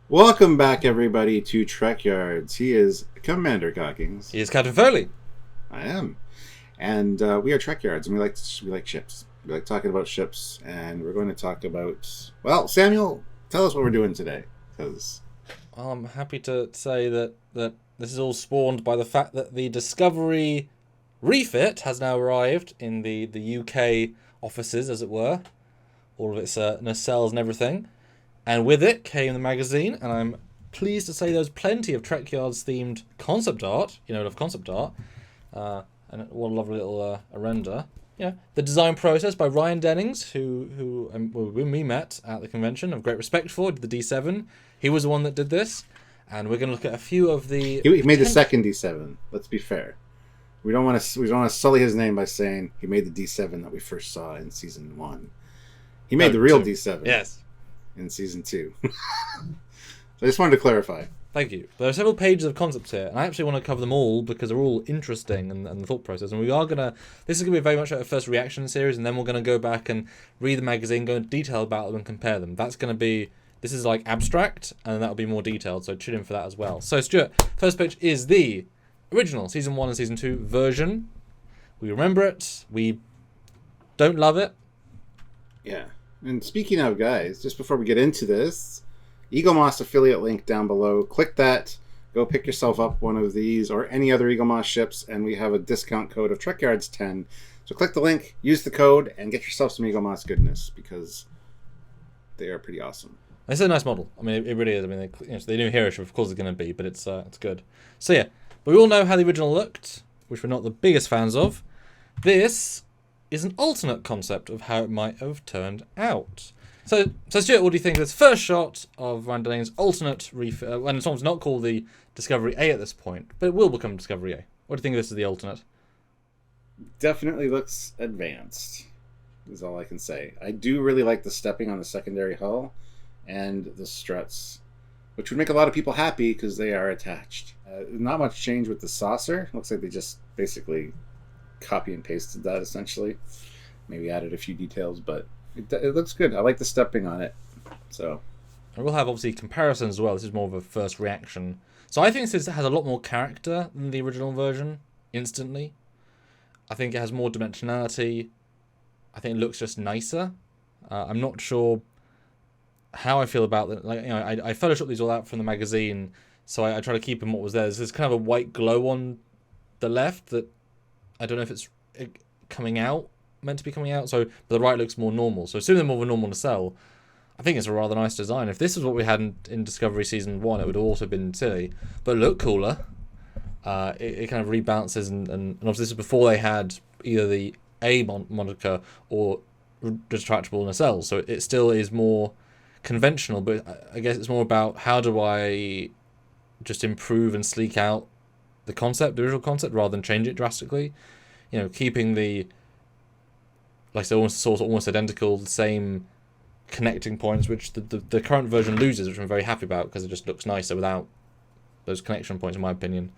Welcome back, everybody, to Trekyards. He is Commander Cockings. He is Captain Foley. I am, and we are Trekyards, and we like ships. We like talking about ships, and we're going to talk about. Well, Samuel, tell us what we're doing today, because I'm happy to say that this is all spawned by the fact that the Discovery Refit has now arrived in the UK offices, as it were. All of its nacelles and everything. And with it came the magazine, and I'm pleased to say there's plenty of Trekyards themed concept art. You know, I love concept art. And what a lovely little render. Yeah, the design process by Ryan Dennings, who we met at the convention, have great respect for, did the D7. He was the one that did this, and we're going to look at a few of the. he made the second D7. Let's be fair. We don't want to sully his name by saying he made the D7 that we first saw in season 1. He made the real D7. Yes. In season 2. So I just wanted to clarify. Thank you. There are several pages of concepts here, and I actually want to cover them all because they're all interesting and the thought process. And we are this is gonna be very much like a first reaction series, and then we're gonna go back and read the magazine, go into detail about them, and compare them. This is like abstract, and that'll be more detailed. So tune in for that as well. So Stuart, first page is the original season 1 and season 2 version. We remember it. We don't love it. Yeah. And speaking of, guys, just before we get into this, EagleMoss affiliate link down below. Click that. Go pick yourself up one of these or any other EagleMoss ships, and we have a discount code of Trekyards10. So click the link, use the code, and get yourself some EagleMoss goodness because they are pretty awesome. It's a nice model. I mean, it really is. I mean, the new hero ship, of course, is going to be, but it's good. So yeah, but we all know how the original looked, which we're not the biggest fans of. This is an alternate concept of how it might have turned out. So Stuart, what do you think of this first shot of Ryan Dennings' alternate refit? And it's almost not called the Discovery A at this point, but it will become Discovery A. What do you think of this as the alternate? Definitely looks advanced, is all I can say. I do really like the stepping on the secondary hull and the struts, which would make a lot of people happy because they are attached. Not much change with the saucer. Looks like they just basically copy and pasted that essentially, maybe added a few details, but it looks good. I like the stepping on it. So and we'll have obviously comparisons as well. This is more of a first reaction. So I think this has a lot more character than the original version. Instantly, I think it has more dimensionality. I think it looks just nicer. I'm not sure how I feel about that. I photoshopped these all out from the magazine, so I try to keep in what was there. There's kind of a white glow on the left that I don't know if it's meant to be coming out. So, but the right looks more normal. So, assuming they're more of a normal nacelle, I think it's a rather nice design. If this is what we had in Discovery Season 1, it would have also been silly, but look cooler. It kind of rebounces, and obviously this is before they had either the A moniker or retractable nacelles. So it still is more conventional, but I guess it's more about how do I just improve and sleek out the original concept, rather than change it drastically. You know, keeping the, like I said, almost identical, the same connecting points, which the current version loses, which I'm very happy about because it just looks nicer without those connection points, in my opinion.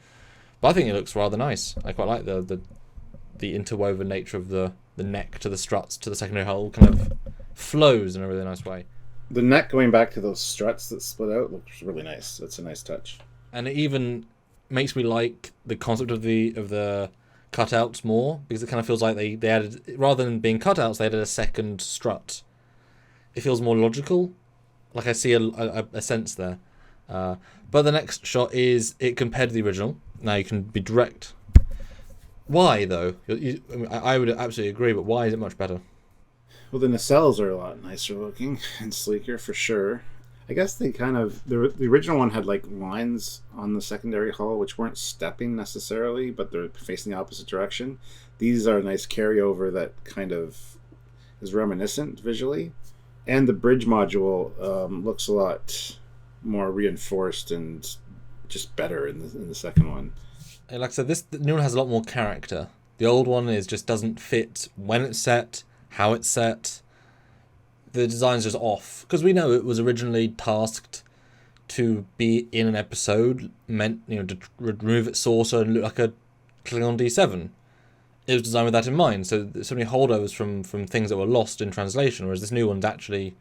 But I think it looks rather nice. I quite like the interwoven nature of the neck to the struts to the secondary hull, kind of flows in a really nice way. The neck going back to those struts that split out looks really nice. That's a nice touch. And it even makes me like the concept of the cutouts more, because it kind of feels like they added, rather than being cutouts, they added a second strut. It feels more logical. Like I see a sense there. But the next shot is it compared to the original. Now you can be direct. Why though? I would absolutely agree, but why is it much better? Well, the nacelles are a lot nicer looking and sleeker for sure. I guess they kind of, the original one had like lines on the secondary hull which weren't stepping necessarily, but they're facing the opposite direction. These are a nice carryover that kind of is reminiscent visually. And the bridge module looks a lot more reinforced and just better in the second one. Like I said, the new one has a lot more character. The old one just doesn't fit when it's set, how it's set. The design's just off, because we know it was originally tasked to be in an episode, meant to remove its saucer and look like a Klingon D7. It was designed with that in mind, so there's so many holdovers from things that were lost in translation, whereas this new one's actually,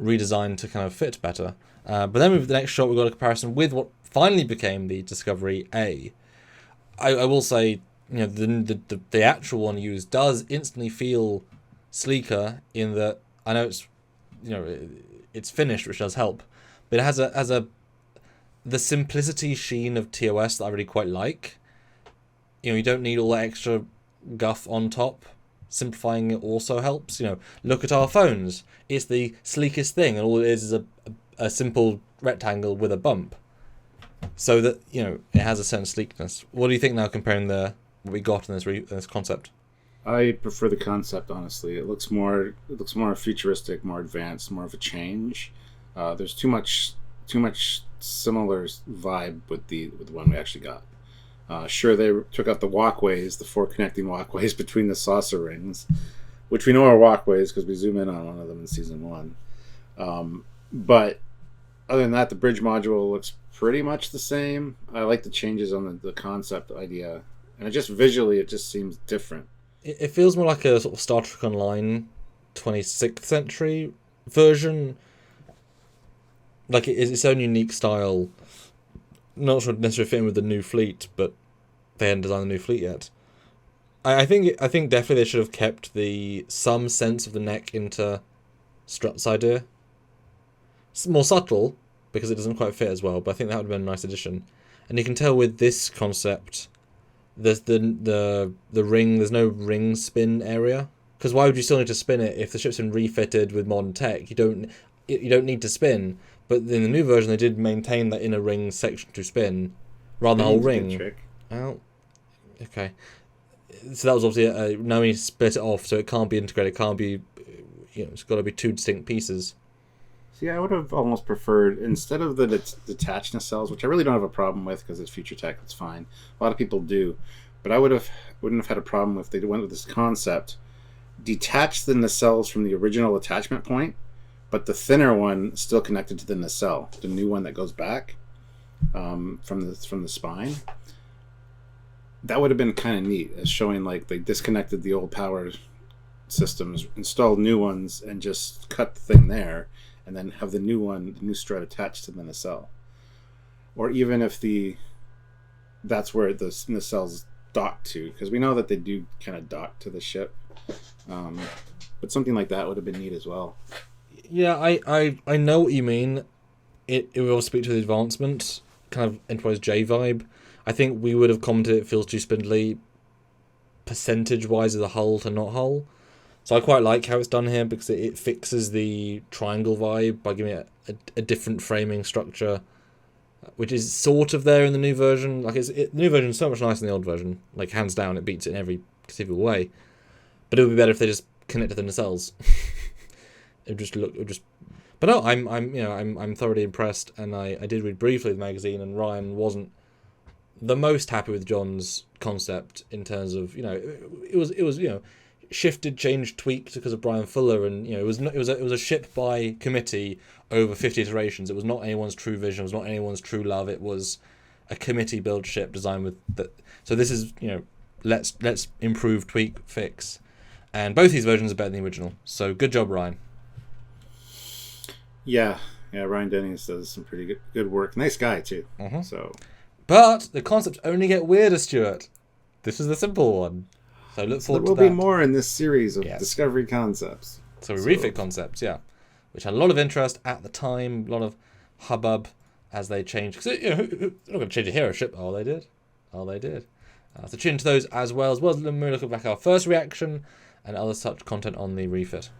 redesigned to kind of fit better. But then with the next shot, we've got a comparison with what finally became the Discovery A. I will say, the actual one used does instantly feel sleeker in that I know it's finished, which does help, but it has the simplicity sheen of TOS that I really quite like. You don't need all that extra guff on top. Simplifying it also helps. Look at our phones. It's the sleekest thing, and all it is a simple rectangle with a bump. So that it has a certain sleekness. What do you think now, comparing what we got in this concept? I prefer the concept, honestly. It looks more futuristic, more advanced, more of a change. There's too much similar vibe with the one we actually got. Sure, they took out the walkways, the 4 connecting walkways between the saucer rings, which we know are walkways because we zoom in on one of them in season 1. But other than that, the bridge module looks pretty much the same. I like the changes on the concept idea, and visually it just seems different. It feels more like a sort of Star Trek Online 26th century version. Like it's its own unique style. Not sure necessarily fit in with the new fleet, but they hadn't designed the new fleet yet. I think definitely they should have kept some sense of the neck into Strut's idea. It's more subtle because it doesn't quite fit as well, but I think that would have been a nice addition. And you can tell with this concept, there's the ring. There's no ring spin area, because why would you still need to spin it if the ship's been refitted with modern tech? You don't need to spin. But in the new version, they did maintain that inner ring section to spin, rather than the whole ring. Oh, okay. So that was obviously now we split it off, so it can't be integrated. It can't be, it's got to be 2 distinct pieces. See, I would have almost preferred, instead of the detached nacelles, which I really don't have a problem with because it's future tech, it's fine. A lot of people do, but I wouldn't have had a problem if they went with this concept, detach the nacelles from the original attachment point, but the thinner one still connected to the nacelle, the new one that goes back from the spine. That would have been kind of neat, as showing like they disconnected the old power systems, installed new ones, and just cut the thing there, and then have the new strut attached to the nacelle. Or even if that's where the nacelles dock to, because we know that they do kind of dock to the ship. But something like that would have been neat as well. Yeah, I know what you mean. It will speak to the advancement, kind of Enterprise J vibe. I think we would have commented it feels too spindly, percentage-wise of the hull to not hull. So I quite like how it's done here, because it fixes the triangle vibe by giving it a different framing structure, which is sort of there in the new version. Like the new version is so much nicer than the old version. Like hands down, it beats it in every conceivable way. But it would be better if they just connected the nacelles. But no, I'm thoroughly impressed, and I did read briefly the magazine, and Ryan wasn't the most happy with John's concept in terms of it was shifted, changed, tweaked because of Brian Fuller, and it was a ship by committee over 50 iterations. It was not anyone's true vision. It was not anyone's true love. It was a committee built ship designed with that. So this is let's improve, tweak, fix, and both these versions are better than the original. So good job, Ryan. Yeah, Ryan Dennings does some pretty good work. Nice guy too. Mm-hmm. So, but the concepts only get weirder, Stuart. This is the simple one. So look forward to that. There will be more in this series of Discovery concepts. So refit concepts, which had a lot of interest at the time, a lot of hubbub as they changed. Because they're not going to change a hero ship. Oh, they did. So tune into those as well as when we look back at our first reaction and other such content on the refit.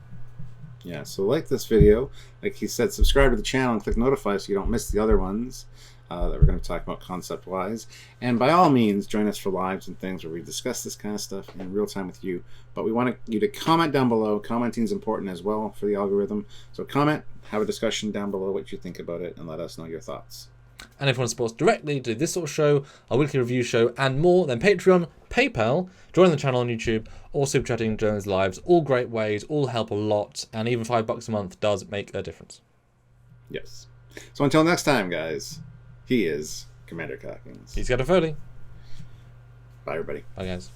Yeah, so like this video, like he said, subscribe to the channel and click notify so you don't miss the other ones that we're going to talk about concept-wise. And by all means, join us for lives and things where we discuss this kind of stuff in real time with you. But we want you to comment down below. Commenting is important as well for the algorithm. So comment, have a discussion down below what you think about it, and let us know your thoughts. And if you want to support us directly to this sort of show, our weekly review show, and more, then Patreon, PayPal, join the channel on YouTube, or super chatting Jones Lives. All great ways, all help a lot, and even $5 a month does make a difference. Yes. So until next time, guys, he is Commander Cockings. He's got a Foley. Bye, everybody. Bye, guys.